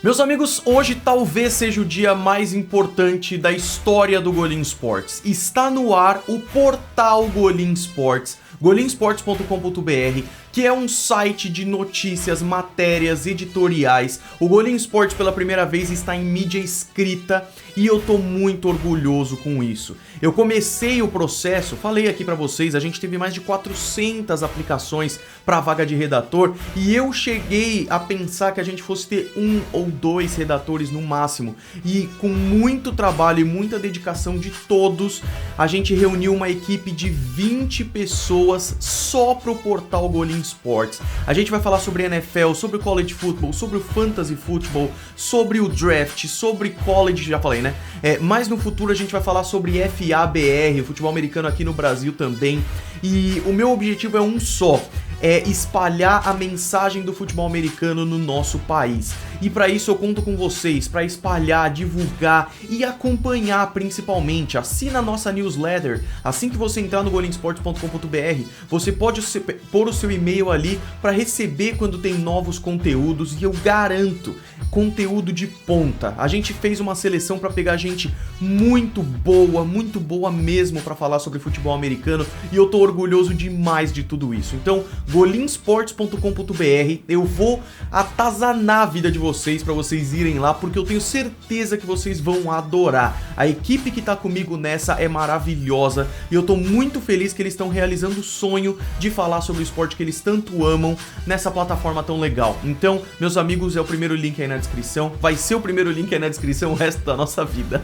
Meus amigos, hoje talvez seja o dia mais importante da história do Golim Sports. Está no ar o portal Golim Sports, golimsports.com.br, que é um site de notícias, matérias, editoriais. O Golim Sports pela primeira vez está em mídia escrita e eu tô muito orgulhoso com isso. Eu comecei o processo, falei aqui pra vocês, a gente teve mais de 400 aplicações pra vaga de redator e eu cheguei a pensar que a gente fosse ter 1 ou 2 redatores no máximo. E com muito trabalho e muita dedicação de todos, a gente reuniu uma equipe de 20 pessoas só pro portal Golim Sports. A gente vai falar sobre NFL, sobre o college football, sobre o fantasy football, sobre o draft, sobre college, já falei, né? Mas no futuro a gente vai falar sobre FABR, o futebol americano aqui no Brasil também. E o meu objetivo é um só, é espalhar a mensagem do futebol americano no nosso país. E para isso eu conto com vocês, para espalhar, divulgar e acompanhar principalmente. Assina a nossa newsletter. Assim que você entrar no golimsports.com.br, você pode pôr o seu e-mail ali para receber quando tem novos conteúdos, e eu garanto, conteúdo de ponta. A gente fez uma seleção para pegar gente muito boa mesmo para falar sobre futebol americano, e eu tô orgulhoso demais de tudo isso. Então, golimsports.com.br, eu vou atazanar a vida de vocês para vocês irem lá, porque eu tenho certeza que vocês vão adorar. A equipe que tá comigo nessa é maravilhosa e eu tô muito feliz que eles estão realizando o sonho de falar sobre o esporte que eles tanto amam nessa plataforma tão legal. Então, meus amigos, é o primeiro link aí na descrição, vai ser o primeiro link aí na descrição o resto da nossa vida.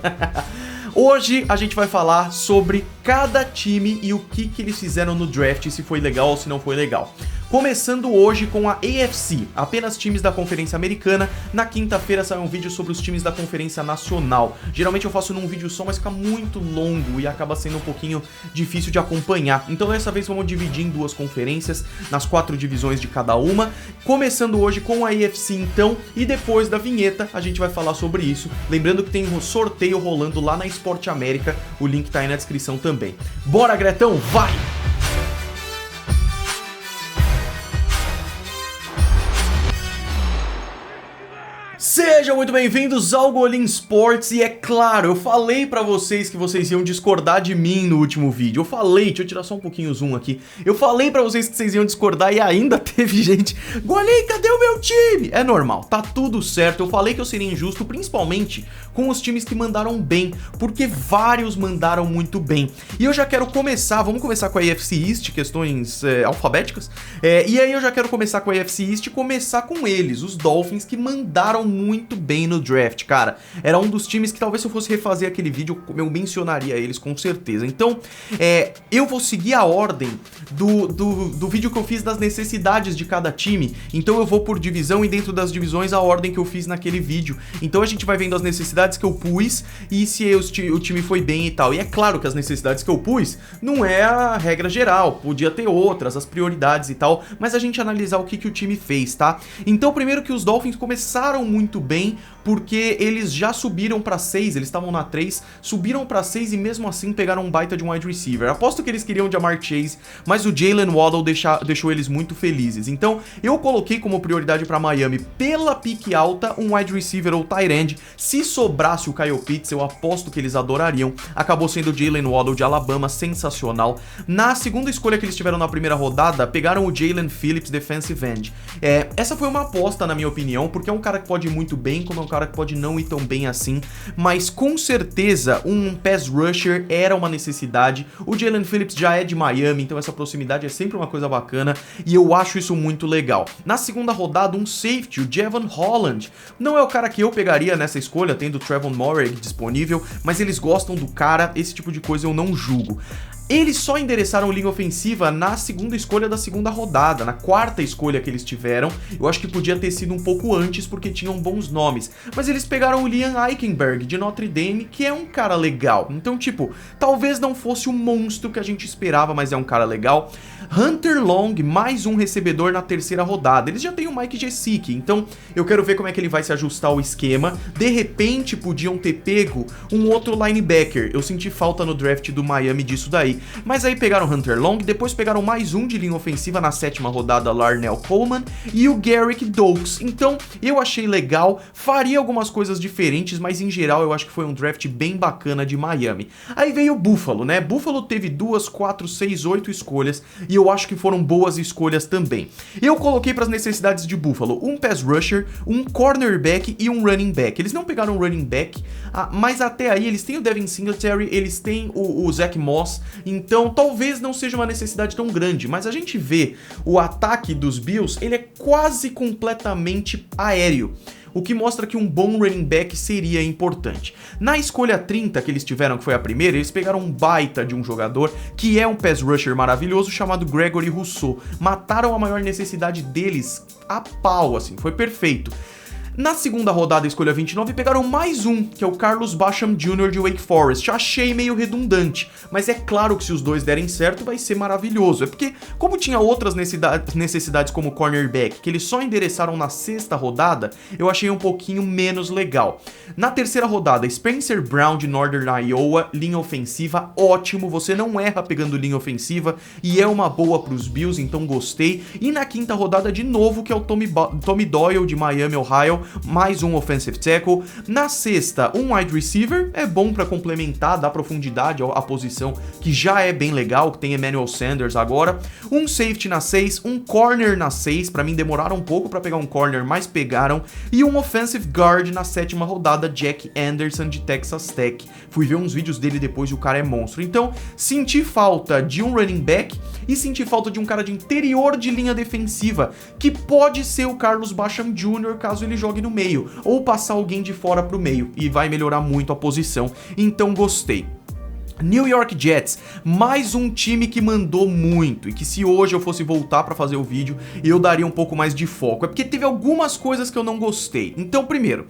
Hoje a gente vai falar sobre cada time e o que eles fizeram no draft, se foi legal ou se não foi legal. Começando hoje com a AFC, apenas times da Conferência Americana. Na quinta-feira sai um vídeo sobre os times da Conferência Nacional. Geralmente eu faço num vídeo só, mas fica muito longo e acaba sendo um pouquinho difícil de acompanhar. Então dessa vez vamos dividir em 2 conferências, nas 4 divisões de cada uma. Começando hoje com a AFC então, e depois da vinheta a gente vai falar sobre isso. Lembrando que tem um sorteio rolando lá na Esporte América, o link tá aí na descrição também. Bora, Gretão, vai! Sejam muito bem-vindos ao Golim Sports, e é claro, eu falei pra vocês que vocês iam discordar de mim no último vídeo. Eu falei, deixa eu tirar só um pouquinho o zoom aqui. Eu falei pra vocês que vocês iam discordar e ainda teve gente: Golim, cadê o meu time? É normal, tá tudo certo. Eu falei que eu seria injusto, principalmente com os times que mandaram bem, porque vários mandaram muito bem. E eu já quero começar, vamos começar com a AFC East, questões alfabéticas. E aí eu já quero começar com a AFC East e começar com eles, os Dolphins, que mandaram muito bem no draft, cara. Era um dos times que talvez se eu fosse refazer aquele vídeo, eu mencionaria eles com certeza. Então, eu vou seguir a ordem do vídeo que eu fiz das necessidades de cada time. Então eu vou por divisão, e dentro das divisões a ordem que eu fiz naquele vídeo. Então a gente vai vendo as necessidades que eu pus e se o time foi bem e tal. E é claro que as necessidades que eu pus não é a regra geral, podia ter outras, as prioridades e tal, mas a gente analisar o que o time fez, tá? Então, primeiro que os Dolphins começaram muito bem, porque eles já subiram pra 6, eles estavam na 3, subiram pra 6 e mesmo assim pegaram um baita de um wide receiver. Aposto que eles queriam o Ja'Marr Chase, mas o Jalen Waddle deixou eles muito felizes. Então, eu coloquei como prioridade pra Miami, pela pique alta, um wide receiver ou tight end. Se sobrasse o Kyle Pitts, eu aposto que eles adorariam. Acabou sendo o Jalen Waddle de Alabama, sensacional. Na segunda escolha que eles tiveram na primeira rodada, pegaram o Jalen Phillips, defensive end. Essa foi uma aposta, na minha opinião, porque é um cara que pode ir muito bem, como é um cara que pode não ir tão bem assim, mas com certeza um pass rusher era uma necessidade. O Jalen Phillips já é de Miami, então essa proximidade é sempre uma coisa bacana e eu acho isso muito legal. Na segunda rodada, um safety, o Jevon Holland. Não é o cara que eu pegaria nessa escolha, tendo o Trevon Moehrig disponível, mas eles gostam do cara, esse tipo de coisa eu não julgo. Eles só endereçaram linha ofensiva na segunda escolha da segunda rodada, na quarta escolha que eles tiveram. Eu acho que podia ter sido um pouco antes, porque tinham bons nomes. Mas eles pegaram o Liam Eichenberg, de Notre Dame, que é um cara legal. Então, tipo, talvez não fosse o monstro que a gente esperava, mas é um cara legal. Hunter Long, mais um recebedor na terceira rodada. Eles já têm o Mike Gesicki, então eu quero ver como é que ele vai se ajustar ao esquema. De repente, podiam ter pego um outro linebacker. Eu senti falta no draft do Miami disso daí. mas aí pegaram Hunter Long, depois pegaram mais um de linha ofensiva na 7ª rodada, Larnell Coleman, e o Garrick Dokes. Então, eu achei legal, faria algumas coisas diferentes, mas em geral eu acho que foi um draft bem bacana de Miami. Aí veio o Buffalo, né? Buffalo teve 2, 4, 6, 8 escolhas, e eu acho que foram boas escolhas também. Eu coloquei para as necessidades de Buffalo um pass rusher, um cornerback e um running back. Eles não pegaram um running back, mas até aí eles têm o Devin Singletary, eles têm o Zach Moss, então talvez não seja uma necessidade tão grande, mas a gente vê o ataque dos Bills, ele é quase completamente aéreo, o que mostra que um bom running back seria importante. Na escolha 30 que eles tiveram, que foi a primeira, eles pegaram um baita de um jogador, que é um pass rusher maravilhoso, chamado Gregory Rousseau. Mataram a maior necessidade deles a pau, assim, foi perfeito. Na 2ª rodada, escolha 29, pegaram mais um, que é o Carlos Basham Jr. de Wake Forest. Achei meio redundante, mas é claro que se os dois derem certo, vai ser maravilhoso. É porque, como tinha outras necessidades como cornerback, que eles só endereçaram na 6ª rodada, eu achei um pouquinho menos legal. Na 3ª rodada, Spencer Brown de Northern Iowa, linha ofensiva, ótimo, você não erra pegando linha ofensiva, e é uma boa pros Bills, então gostei. E na 5ª rodada, de novo, que é o Tommy Doyle de Miami, Ohio, mais um offensive tackle. Na 6ª, um wide receiver, é bom para complementar, dar profundidade à posição, que já é bem legal, que tem Emmanuel Sanders agora. Um safety na 6, um corner na 6, para mim demoraram um pouco para pegar um corner, mas pegaram, e um offensive guard na 7ª rodada, Jack Anderson de Texas Tech. Fui ver uns vídeos dele depois e o cara é monstro. Então, senti falta de um running back e senti falta de um cara de interior de linha defensiva, que pode ser o Carlos Basham Jr. caso ele jogue no meio, ou passar alguém de fora pro meio, e vai melhorar muito a posição, então gostei. New York Jets, mais um time que mandou muito, e que se hoje eu fosse voltar pra fazer o vídeo, eu daria um pouco mais de foco, é porque teve algumas coisas que eu não gostei. Então, primeiro,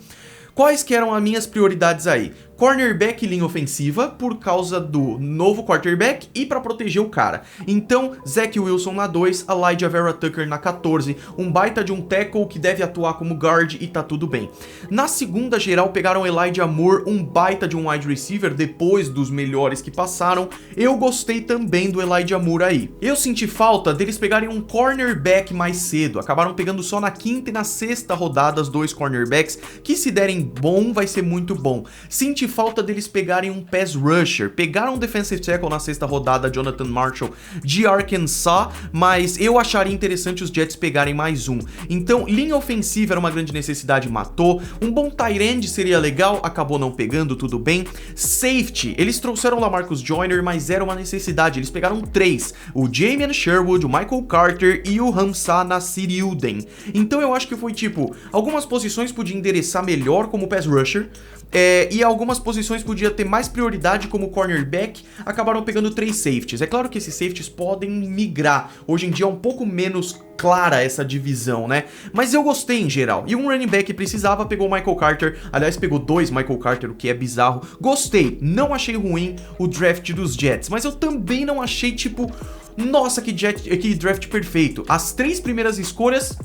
quais que eram as minhas prioridades aí? Cornerback e linha ofensiva, por causa do novo quarterback e para proteger o cara. Então, Zach Wilson na 2, Elijah Vera Tucker na 14, um baita de um tackle que deve atuar como guard e tá tudo bem. Na 2ª geral, pegaram Elijah Moore, um baita de um wide receiver, depois dos melhores que passaram. Eu gostei também do Elijah Moore aí. Eu senti falta deles pegarem um cornerback mais cedo, acabaram pegando só na 5ª e na 6ª rodada os 2 cornerbacks, que se derem bom, vai ser muito bom. Senti falta deles pegarem um pass rusher. Pegaram um defensive tackle na 6ª rodada, Jonathan Marshall de Arkansas, mas eu acharia interessante os Jets pegarem mais um. Então, linha ofensiva era uma grande necessidade, matou. Um bom tight end seria legal, acabou não pegando, tudo bem. Safety, eles trouxeram o LaMarcus Joyner, mas era uma necessidade. Eles pegaram 3, o Jamian Sherwood, o Michael Carter e o Hamza Nasir Uden. Então eu acho que foi tipo, algumas posições podia endereçar melhor como pass rusher, e algumas posições podia ter mais prioridade como cornerback, acabaram pegando 3 safeties. É claro que esses safeties podem migrar, hoje em dia é um pouco menos clara essa divisão, né? Mas eu gostei em geral. E um running back precisava, pegou o Michael Carter, aliás pegou 2 Michael Carter, o que é bizarro. Gostei, não achei ruim o draft dos Jets, mas eu também não achei tipo, nossa, que draft perfeito. As 3 primeiras escolhas,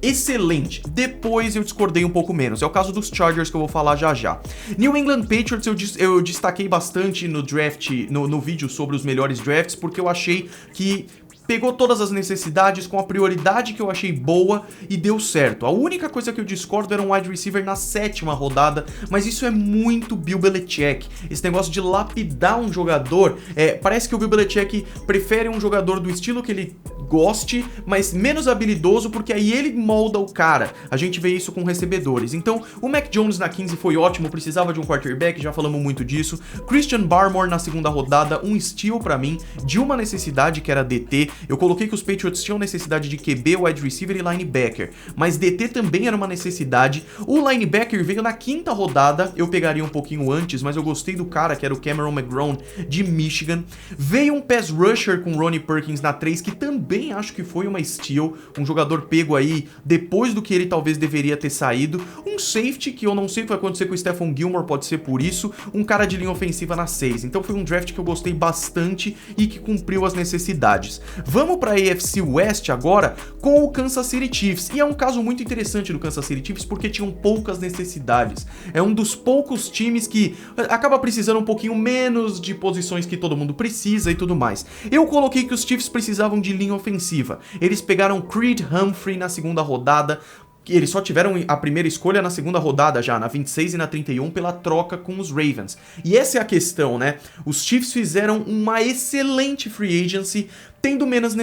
excelente. Depois eu discordei um pouco menos. É o caso dos Chargers que eu vou falar já já. New England Patriots eu destaquei bastante no draft, no vídeo sobre os melhores drafts, porque eu achei que pegou todas as necessidades com a prioridade que eu achei boa e deu certo. A única coisa que eu discordo era um wide receiver na 7ª rodada, mas isso é muito Bill Belichick. Esse negócio de lapidar um jogador, parece que o Bill Belichick prefere um jogador do estilo que ele goste, mas menos habilidoso, porque aí ele molda o cara. A gente vê isso com recebedores. Então, o Mac Jones na 15 foi ótimo, precisava de um quarterback, já falamos muito disso. Christian Barmore na 2ª rodada, um steal pra mim, de uma necessidade que era DT. Eu coloquei que os Patriots tinham necessidade de QB, wide receiver e linebacker, mas DT também era uma necessidade. O linebacker veio na 5ª rodada, eu pegaria um pouquinho antes, mas eu gostei do cara, que era o Cameron McGrone de Michigan. Veio um pass rusher com Ronnie Perkins na 3, que também também acho que foi uma steal, um jogador pego aí depois do que ele talvez deveria ter saído, um safety que eu não sei o que vai acontecer com o Stephon Gilmore, pode ser por isso, um cara de linha ofensiva na 6. Então foi um draft que eu gostei bastante e que cumpriu as necessidades. Vamos para a AFC West agora com o Kansas City Chiefs, e é um caso muito interessante do Kansas City Chiefs porque tinham poucas necessidades. É um dos poucos times que acaba precisando um pouquinho menos de posições que todo mundo precisa e tudo mais. Eu coloquei que os Chiefs precisavam de linha ofensiva. Eles pegaram Creed Humphrey na segunda rodada, que eles só tiveram a primeira escolha na segunda rodada já, na 26 e na 31, pela troca com os Ravens. E essa é a questão, né? Os Chiefs fizeram uma excelente free agency, tendo menos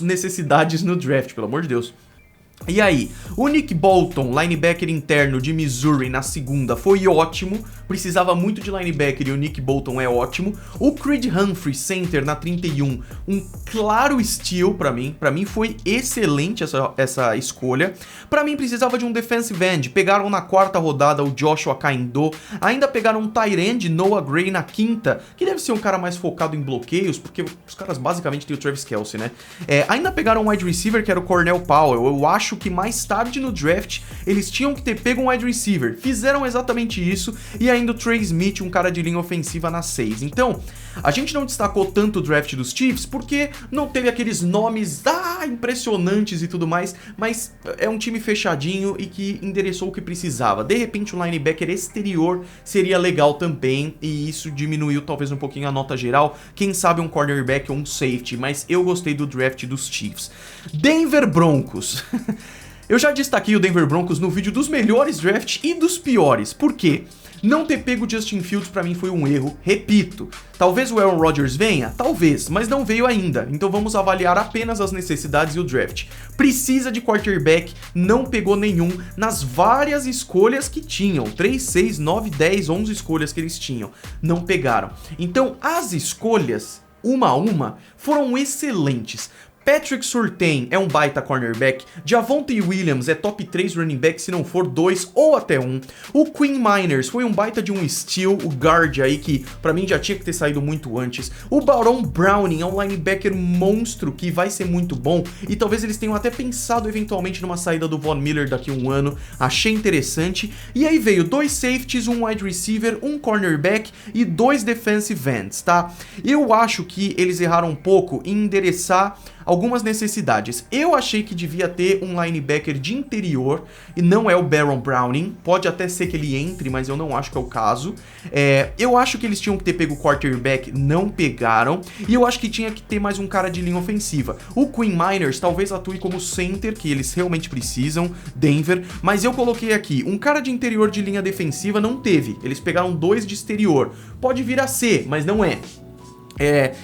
necessidades no draft, pelo amor de Deus. E aí, o Nick Bolton, linebacker interno de Missouri na segunda, foi ótimo, precisava muito de linebacker e o Nick Bolton é ótimo. O Creed Humphrey, center na 31, um claro steal pra mim foi excelente essa escolha. Pra mim precisava de um defensive end, pegaram na quarta rodada o Joshua Kaindoh, ainda pegaram um tight end, Noah Gray na quinta, que deve ser um cara mais focado em bloqueios, porque os caras basicamente têm o Travis Kelce, né? Ainda pegaram um wide receiver que era o Cornell Powell, eu acho que mais tarde no draft eles tinham que ter pego um wide receiver, fizeram exatamente isso, e ainda o Trey Smith, um cara de linha ofensiva na 6. Então, a gente não destacou tanto o draft dos Chiefs porque não teve aqueles nomes impressionantes e tudo mais, mas é um time fechadinho e que endereçou o que precisava. De repente um linebacker exterior seria legal também, e isso diminuiu talvez um pouquinho a nota geral, quem sabe um cornerback ou um safety, mas eu gostei do draft dos Chiefs. Denver Broncos. Eu já destaquei o Denver Broncos no vídeo dos melhores drafts e dos piores. Por quê? Não ter pego o Justin Fields pra mim foi um erro, repito. Talvez o Aaron Rodgers venha? Talvez, mas não veio ainda. Então vamos avaliar apenas as necessidades e o draft. Precisa de quarterback, não pegou nenhum nas várias escolhas que tinham. 3, 6, 9, 10, 11 escolhas que eles tinham. Não pegaram. Então as escolhas, uma a uma, foram excelentes. Patrick Surtain é um baita cornerback, Javonte Williams é top 3 running back, se não for 2 ou até 1. O Quinn Miners foi um baita de um steal, o guard aí que pra mim já tinha que ter saído muito antes. O Baron Browning é um linebacker monstro que vai ser muito bom e talvez eles tenham até pensado eventualmente numa saída do Von Miller daqui a um ano, achei interessante. E aí veio 2 safeties, um wide receiver, um cornerback e 2 defensive ends, tá? Eu acho que eles erraram um pouco em endereçar algumas necessidades. Eu achei que devia ter um linebacker de interior, e não é o Baron Browning, pode até ser que ele entre, mas eu não acho que é o caso. Eu acho que eles tinham que ter pego o quarterback, não pegaram, e eu acho que tinha que ter mais um cara de linha ofensiva. O Quinn Miners talvez atue como center, que eles realmente precisam, Denver, mas eu coloquei aqui, um cara de interior de linha defensiva não teve, eles pegaram 2 de exterior, pode vir a ser, mas não é.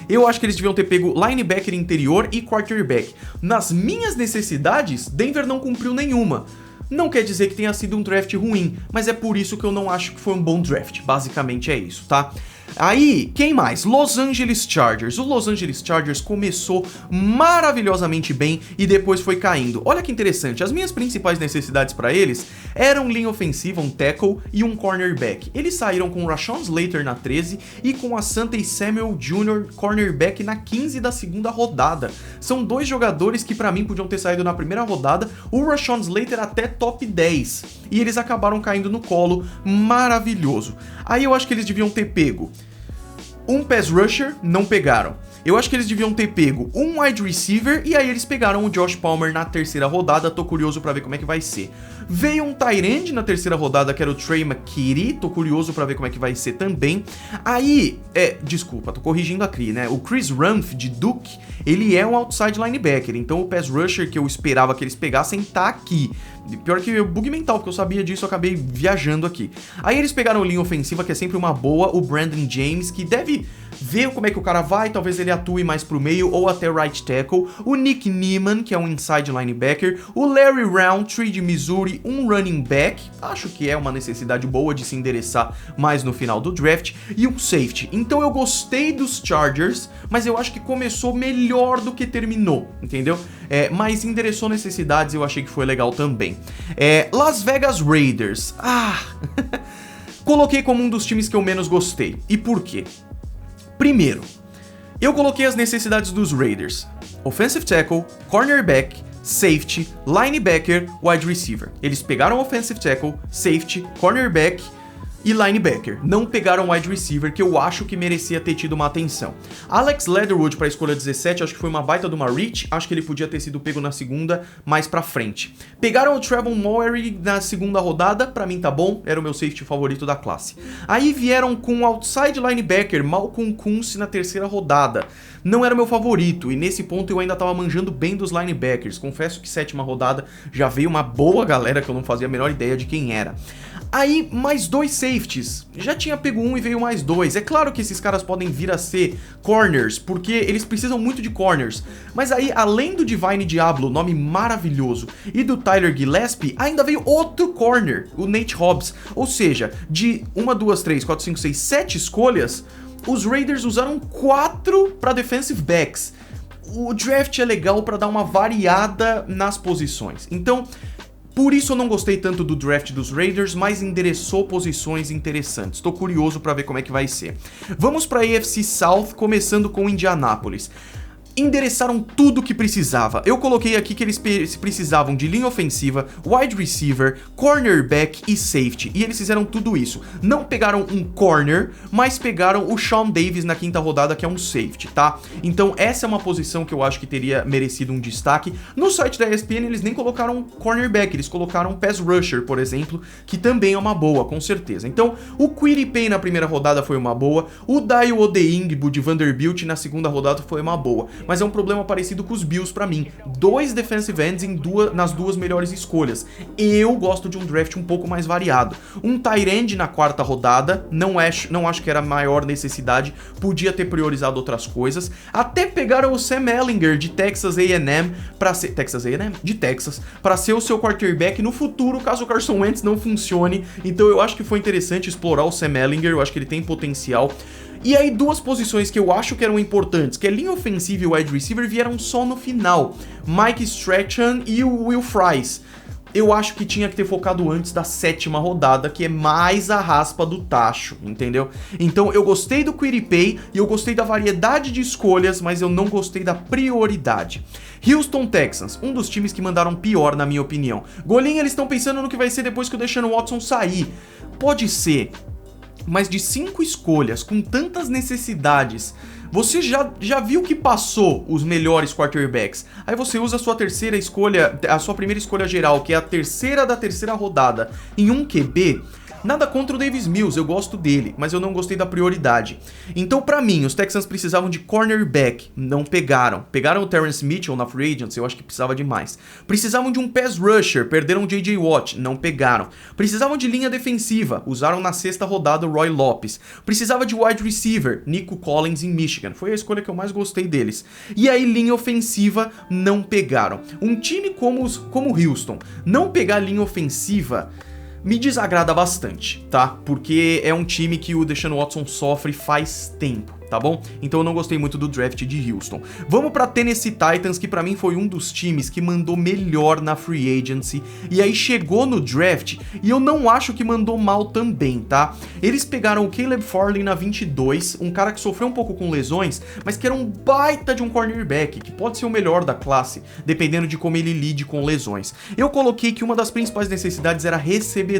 Eu acho que eles deviam ter pego linebacker interior e quarterback. Nas minhas necessidades, Denver não cumpriu nenhuma. Não quer dizer que tenha sido um draft ruim, mas é por isso que eu não acho que foi um bom draft. Basicamente é isso, tá? Aí, quem mais? Los Angeles Chargers. O Los Angeles Chargers começou maravilhosamente bem e depois foi caindo. Olha que interessante, as minhas principais necessidades para eles eram linha ofensiva, um tackle e um cornerback. Eles saíram com o Rashawn Slater na 13 e com a Sante Samuel Jr. cornerback na 15 da segunda rodada. São 2 jogadores que para mim podiam ter saído na primeira rodada, o Rashawn Slater até top 10. E eles acabaram caindo no colo, maravilhoso. Aí eu acho que eles deviam ter pego um pass rusher, não pegaram. Eu acho que eles deviam ter pego um wide receiver e aí eles pegaram o Josh Palmer na terceira rodada, tô curioso pra ver como é que vai ser. Veio um tight end na terceira rodada, que era o Trey McKitty, tô curioso pra ver como é que vai ser também. Aí, desculpa, tô corrigindo aqui, né? O Chris Rumph, de Duke, ele é um outside linebacker, então o pass rusher que eu esperava que eles pegassem tá aqui. Pior que bug mental, porque eu sabia disso, eu acabei viajando aqui. Aí eles pegaram linha ofensiva, que é sempre uma boa, o Brandon James, que deve ver como é que o cara vai, talvez ele atue mais pro meio ou até right tackle, o Nick Niemann, que é um inside linebacker, o Larry Roundtree de Missouri, um running back, acho que é uma necessidade boa de se endereçar mais no final do draft, e um safety. Então eu gostei dos Chargers, mas eu acho que começou melhor do que terminou, entendeu? Mas endereçou necessidades e eu achei que foi legal também. Las Vegas Raiders, coloquei como um dos times que eu menos gostei. E por quê? Primeiro, eu coloquei as necessidades dos Raiders. offensive tackle, cornerback, safety, linebacker, wide receiver. Eles pegaram offensive tackle, safety, cornerback e linebacker. Não pegaram wide receiver, que eu acho que merecia ter tido uma atenção. Alex Leatherwood para a escolha 17, acho que foi uma baita de uma reach, acho que ele podia ter sido pego na segunda, mais pra frente. Pegaram o Trevon Moehrig na segunda rodada, pra mim tá bom, era o meu safety favorito da classe. Aí vieram com o outside linebacker, Malcolm Kuntz na terceira rodada. Não era meu favorito, e nesse ponto eu ainda tava manjando bem dos linebackers. Confesso que sétima rodada já veio uma boa galera que eu não fazia a menor ideia de quem era. Aí, mais 2 safeties. Já tinha pego um e veio mais 2. É claro que esses caras podem vir a ser corners, porque eles precisam muito de corners. Mas aí, além do Divine Diablo, nome maravilhoso, e do Tyler Gillespie, ainda veio outro corner, o Nate Hobbs. Ou seja, de 1, 2, 3, 4, 5, 6, 7 escolhas, os Raiders usaram 4 para defensive backs. O draft é legal para dar uma variada nas posições. Então, por isso eu não gostei tanto do draft dos Raiders, mas endereçou posições interessantes. Tô curioso para ver como é que vai ser. Vamos para a AFC South, começando com Indianápolis. Endereçaram tudo que precisava. Eu coloquei aqui que eles precisavam de linha ofensiva, wide receiver, cornerback e safety. E eles fizeram tudo isso. Não pegaram um corner, mas pegaram o Sean Davis na quinta rodada, que é um safety, tá? Então essa é uma posição que eu acho que teria merecido um destaque. No site da ESPN eles nem colocaram cornerback, eles colocaram pass rusher, por exemplo, que também é uma boa, com certeza. Então o Kwity Paye na primeira rodada foi uma boa, o Dayo Odeyingbo de Vanderbilt na segunda rodada foi uma boa. Mas é um problema parecido com os Bills pra mim. 2 defensive ends nas duas melhores escolhas. Eu gosto de um draft um pouco mais variado. Um tight end na quarta rodada, não acho que era a maior necessidade, podia ter priorizado outras coisas. Até pegaram o Sam Ehlinger de Texas A&M para ser de Texas, para ser o seu quarterback no futuro, caso o Carson Wentz não funcione. Então eu acho que foi interessante explorar o Sam Ehlinger, eu acho que ele tem potencial. E aí 2 posições que eu acho que eram importantes, que é linha ofensiva e wide receiver, vieram só no final. Mike Strachan e o Will Fries. Eu acho que tinha que ter focado antes da 7ª rodada, que é mais a raspa do tacho, entendeu? Então eu gostei do Kwity Paye e eu gostei da variedade de escolhas, mas eu não gostei da prioridade. Houston Texans, um dos times que mandaram pior na minha opinião. Golinha, eles estão pensando no que vai ser depois que o Deshaun Watson sair. Pode ser, mas de 5 escolhas, com tantas necessidades, você já viu que passou os melhores quarterbacks. Aí você usa a sua terceira escolha, a sua primeira escolha geral, que é a terceira da terceira rodada, em um QB. Nada contra o Davis Mills, eu gosto dele, mas eu não gostei da prioridade. Então, pra mim, os Texans precisavam de cornerback, não pegaram. Pegaram o Terrence Mitchell na free agency, eu acho que precisava de mais. Precisavam de um pass rusher, perderam o J.J. Watt, não pegaram. Precisavam de linha defensiva, usaram na 6ª rodada o Roy Lopes. Precisava de wide receiver, Nico Collins em Michigan, foi a escolha que eu mais gostei deles. E aí, linha ofensiva, não pegaram. Um time como Houston, não pegar linha ofensiva me desagrada bastante, tá? Porque é um time que o Deshaun Watson sofre faz tempo, tá bom? Então eu não gostei muito do draft de Houston. Vamos pra Tennessee Titans, que pra mim foi um dos times que mandou melhor na free agency, e aí chegou no draft, e eu não acho que mandou mal também, tá? Eles pegaram o Caleb Farley na 22, um cara que sofreu um pouco com lesões, mas que era um baita de um cornerback, que pode ser o melhor da classe, dependendo de como ele lide com lesões. Eu coloquei que uma das principais necessidades era recebedor.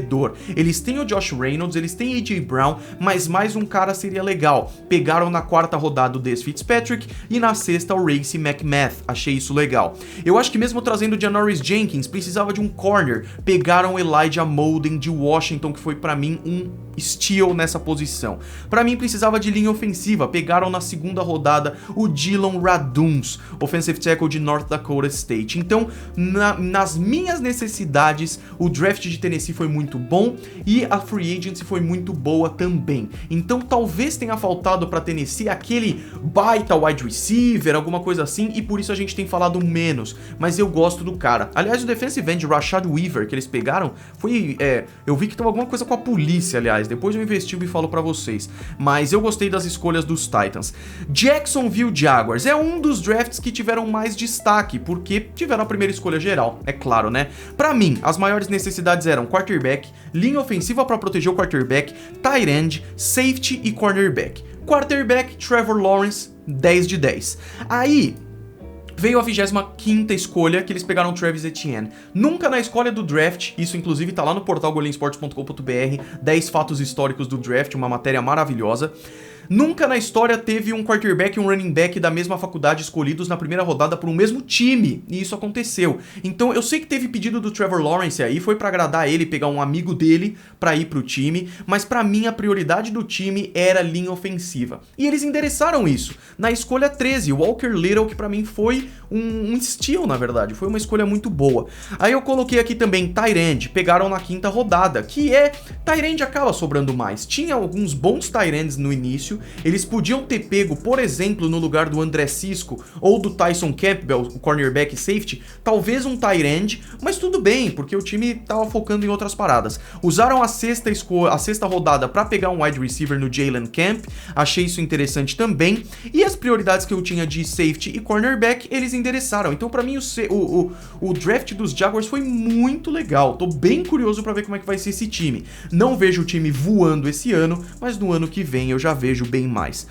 Eles têm o Josh Reynolds, eles têm A.J. Brown, mas mais um cara seria legal. Pegaram na 4ª rodada o Dez Fitzpatrick e na 6ª o Racey McMath. Achei isso legal. Eu acho que mesmo trazendo o Janoris Jenkins, precisava de um corner. Pegaram o Elijah Molden de Washington, que foi pra mim um steal nessa posição. Pra mim precisava de linha ofensiva. Pegaram na 2ª rodada o Dylan Raduns, offensive tackle de North Dakota State. Então, nas minhas necessidades, o draft de Tennessee foi muito bom e a free agency foi muito boa também. Então, talvez tenha faltado pra Tennessee aquele baita wide receiver, alguma coisa assim, e por isso a gente tem falado menos. Mas eu gosto do cara. Aliás, o defensive end Rashad Weaver que eles pegaram foi... eu vi que tem alguma coisa com a polícia, aliás. Depois eu investigo e falo pra vocês. Mas eu gostei das escolhas dos Titans. Jacksonville Jaguars é um dos drafts que tiveram mais destaque, porque tiveram a primeira escolha geral, é claro, né? Pra mim, as maiores necessidades eram quarterback, linha ofensiva pra proteger o quarterback, tight end, safety e cornerback. Quarterback, Trevor Lawrence, 10 de 10. Aí, Veio a 25ª escolha, que eles pegaram o Travis Etienne. Nunca na escolha do draft, isso inclusive tá lá no portal golinsports.com.br, 10 fatos históricos do draft, uma matéria maravilhosa. Nunca na história teve um quarterback e um running back da mesma faculdade escolhidos na primeira rodada por um mesmo time, e isso aconteceu. Então eu sei que teve pedido do Trevor Lawrence aí, foi pra agradar ele, pegar um amigo dele pra ir pro time, mas pra mim a prioridade do time era a linha ofensiva. E eles endereçaram isso. Na escolha 13, o Walker Little, que pra mim foi um steal, na verdade, foi uma escolha muito boa. Aí eu coloquei aqui também tight end, pegaram na 5ª rodada, que tight end acaba sobrando mais. Tinha alguns bons tight ends no início, eles podiam ter pego, por exemplo, no lugar do André Cisco ou do Tyson Campbell, o cornerback safety, talvez um tight end, mas tudo bem, porque o time tava focando em outras paradas. Usaram a sexta rodada para pegar um wide receiver no Jalen Camp, achei isso interessante também, e as prioridades que eu tinha de safety e cornerback, eles endereçaram. Então pra mim o draft dos Jaguars foi muito legal, tô bem curioso pra ver como é que vai ser esse time. Não vejo o time voando esse ano, mas no ano que vem eu já vejo bem mais.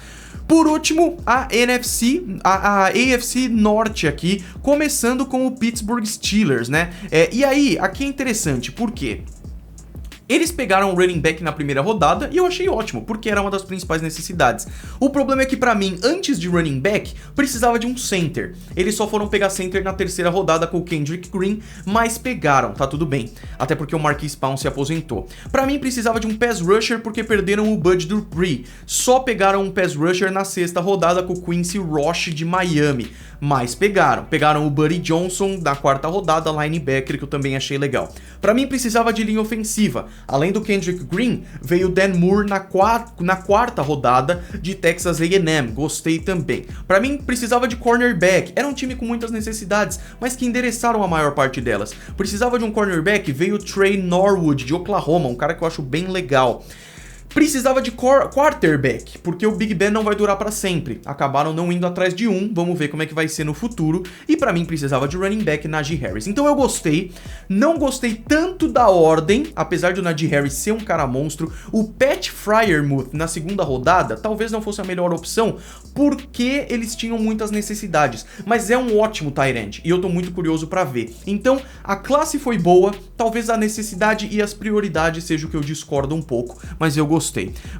Por último, a AFC Norte aqui, começando com o Pittsburgh Steelers, né? E aí, aqui é interessante, por quê? Eles pegaram o running back na primeira rodada e eu achei ótimo, porque era uma das principais necessidades. O problema é que pra mim, antes de running back, precisava de um center. Eles só foram pegar center na terceira rodada com o Kendrick Green, mas pegaram, tá tudo bem. Até porque o Marquise Pouncey se aposentou. Pra mim precisava de um pass rusher porque perderam o Bud Dupree. Só pegaram um pass rusher na sexta rodada com o Quincy Roche de Miami. Mas pegaram o Buddy Johnson na quarta rodada, linebacker, que eu também achei legal. Pra mim precisava de linha ofensiva. Além do Kendrick Green, veio Dan Moore na quarta rodada de Texas A&M, gostei também. Pra mim precisava de cornerback, era um time com muitas necessidades, mas que endereçaram a maior parte delas. Precisava de um cornerback, veio o Trey Norwood de Oklahoma, um cara que eu acho bem legal. Precisava de quarterback, porque o Big Ben não vai durar pra sempre. Acabaram não indo atrás de um, vamos ver como é que vai ser no futuro. E pra mim precisava de running back Najee Harris. Então eu gostei, não gostei tanto da ordem, apesar de o Najee Harris ser um cara monstro. O Pat Freiermuth na segunda rodada talvez não fosse a melhor opção, porque eles tinham muitas necessidades. Mas é um ótimo tight end, e eu tô muito curioso pra ver. Então a classe foi boa, talvez a necessidade e as prioridades seja o que eu discordo um pouco, mas eu gostei.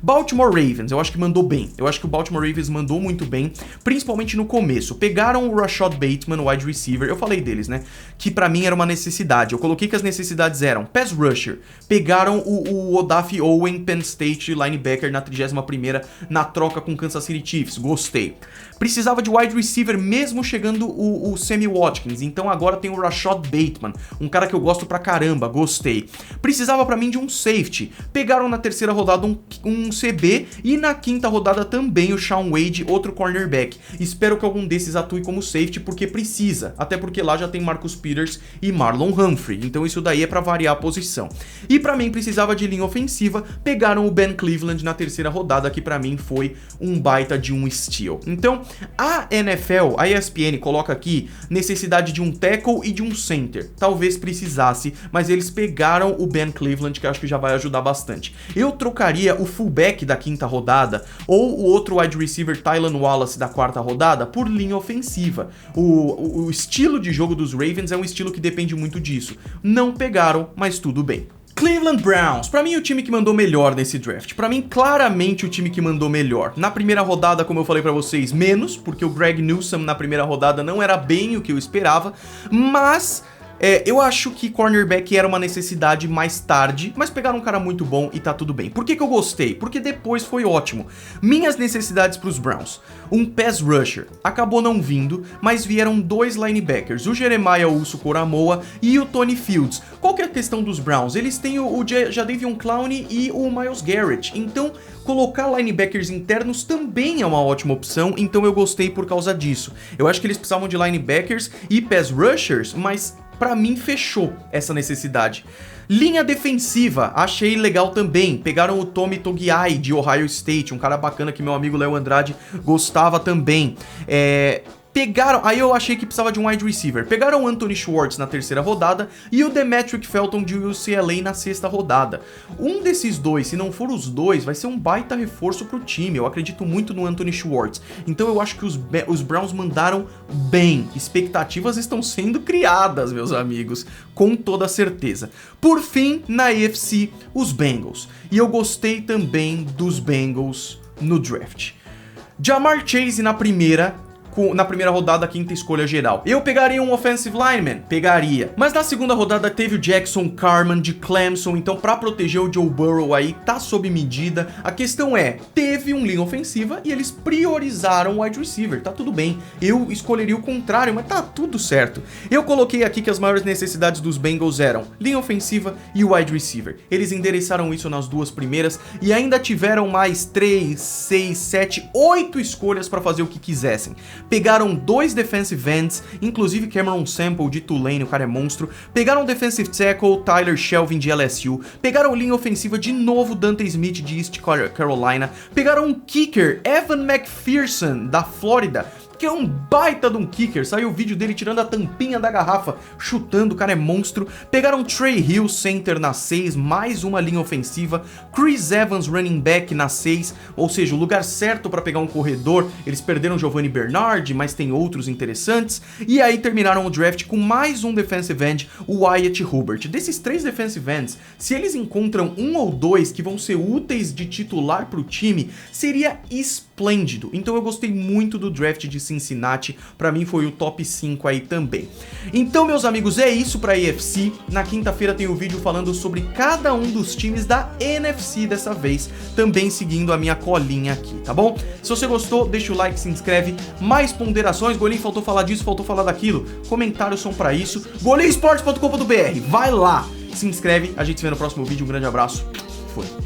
Baltimore Ravens, eu acho que mandou bem. Eu acho que o Baltimore Ravens mandou muito bem, principalmente no começo. Pegaram o Rashad Bateman, o wide receiver, eu falei deles, né? Que pra mim era uma necessidade. Eu coloquei que as necessidades eram pass rusher. Pegaram o Odafe Owen, Penn State linebacker na 31ª na troca com Kansas City Chiefs. Gostei. Precisava de wide receiver mesmo chegando o Sammy Watkins. Então agora tem o Rashad Bateman, um cara que eu gosto pra caramba. Gostei. Precisava pra mim de um safety. Pegaram na terceira rodada um CB e na quinta rodada também o Shaun Wade, outro cornerback. Espero que algum desses atue como safety porque precisa, até porque lá já tem Marcus Peters e Marlon Humphrey, então isso daí é pra variar a posição. E pra mim precisava de linha ofensiva, pegaram o Ben Cleveland na terceira rodada, que pra mim foi um baita de um steal. Então a NFL, a ESPN coloca aqui necessidade de um tackle e de um center, talvez precisasse, mas eles pegaram o Ben Cleveland, que eu acho que já vai ajudar bastante. Eu trocaria o fullback da quinta rodada ou o outro wide receiver Tylan Wallace da quarta rodada por linha ofensiva. O estilo de jogo dos Ravens é um estilo que depende muito disso. Não pegaram, mas tudo bem. Cleveland Browns, pra mim o time que mandou melhor nesse draft. Pra mim, claramente o time que mandou melhor. Na primeira rodada, como eu falei pra vocês, menos, porque o Greg Newsome na primeira rodada não era bem o que eu esperava, mas eu acho que cornerback era uma necessidade mais tarde, mas pegaram um cara muito bom e tá tudo bem. Por que eu gostei? Porque depois foi ótimo. Minhas necessidades pros Browns. Um pass rusher. Acabou não vindo, mas vieram dois linebackers, o Jeremiah Owusu-Koramoah e o Tony Fields. Qual que é a questão dos Browns? Eles têm o Jadeveon Clowney e o Myles Garrett, então colocar linebackers internos também é uma ótima opção, então eu gostei por causa disso. Eu acho que eles precisavam de linebackers e pass rushers, mas pra mim fechou essa necessidade. Linha defensiva, achei legal também. Pegaram o Tommy Togiai de Ohio State, um cara bacana que meu amigo Léo Andrade gostava também. pegaram, aí eu achei que precisava de um wide receiver, pegaram o Anthony Schwartz na terceira rodada e o Demetric Felton de UCLA na sexta rodada. Um desses dois, se não for os dois, vai ser um baita reforço pro time, eu acredito muito no Anthony Schwartz, então eu acho que os Browns mandaram bem, expectativas estão sendo criadas, meus amigos, com toda certeza. Por fim, na AFC, os Bengals, e eu gostei também dos Bengals no draft. Ja'Marr Chase na primeira rodada, quinta escolha geral. Eu pegaria um offensive lineman? Pegaria. Mas na segunda rodada teve o Jackson Carman de Clemson, então pra proteger o Joe Burrow aí, tá sob medida. A questão é, teve um linha ofensiva e eles priorizaram o wide receiver, tá tudo bem. Eu escolheria o contrário, mas tá tudo certo. Eu coloquei aqui que as maiores necessidades dos Bengals eram linha ofensiva e wide receiver. Eles endereçaram isso nas duas primeiras e ainda tiveram mais 3, 6, 7, 8 escolhas pra fazer o que quisessem. Pegaram 2 defensive ends, inclusive Cameron Sample de Tulane, o cara é monstro. Pegaram defensive tackle, Tyler Shelvin de LSU. Pegaram linha ofensiva de novo, Dante Smith de East Carolina. Pegaram um kicker, Evan McPherson da Flórida, que é um baita de um kicker, saiu o vídeo dele tirando a tampinha da garrafa, chutando, o cara é monstro. Pegaram Trey Hill, center na 6, mais uma linha ofensiva. Chris Evans, running back na 6, ou seja, o lugar certo para pegar um corredor. Eles perderam Giovanni Bernard, mas tem outros interessantes. E aí terminaram o draft com mais um defensive end, o Wyatt Hubert. Desses 3 defensive ends, se eles encontram um ou dois que vão ser úteis de titular pro time, seria esplêndido. Então eu gostei muito do draft de Cincinnati, pra mim foi o top 5 aí também. Então, meus amigos, é isso pra AFC. Na quinta-feira tem o vídeo falando sobre cada um dos times da NFC dessa vez, também seguindo a minha colinha aqui, tá bom? Se você gostou, deixa o like, se inscreve. Mais ponderações, Golinho, faltou falar disso, faltou falar daquilo. Comentários são pra isso. golinhoesportes.com.br, vai lá, se inscreve, a gente se vê no próximo vídeo, um grande abraço, foi.